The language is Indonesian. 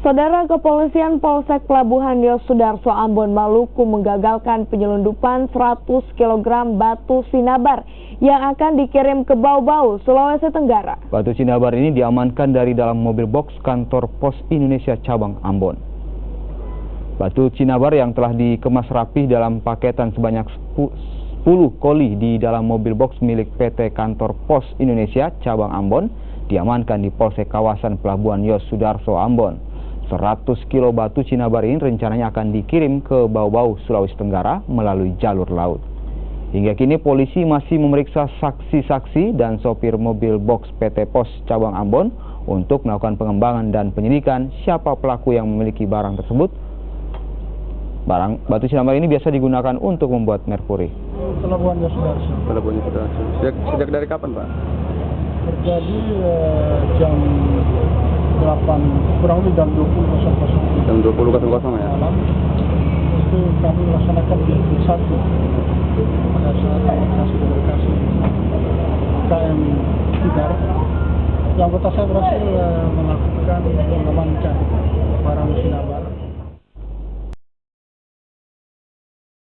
Saudara, Kepolisian Polsek Pelabuhan Yosudarso Ambon, Maluku menggagalkan penyelundupan 100 kg batu sinabar yang akan dikirim ke Bau-Bau, Sulawesi Tenggara. Batu sinabar ini diamankan dari dalam mobil box kantor Pos Indonesia cabang Ambon. Batu sinabar yang telah dikemas rapih dalam paketan sebanyak 10 koli di dalam mobil box milik PT Kantor Pos Indonesia cabang Ambon diamankan di Polsek kawasan Pelabuhan Yosudarso Ambon. 100 kilo batu sinabar ini rencananya akan dikirim ke Bau-Bau, Sulawesi Tenggara melalui jalur laut. Hingga kini polisi masih memeriksa saksi-saksi dan sopir mobil box PT Pos cabang Ambon untuk melakukan pengembangan dan penyidikan siapa pelaku yang memiliki barang tersebut. Batu sinabar ini biasa digunakan untuk membuat merkuri. Pelabuhan Yosudarso. Pelabuhan Yosudarso. Sejak dari kapan, Pak? Terjadi jam 8, kurang lebih jam 20.00. Jam 20.00 ya? Malam itu kami melaksanakan di 1 pada saat operasi komunikasi KM Tidar. Yang anggota saya berhasil melakukan mengamankan barang sinabar.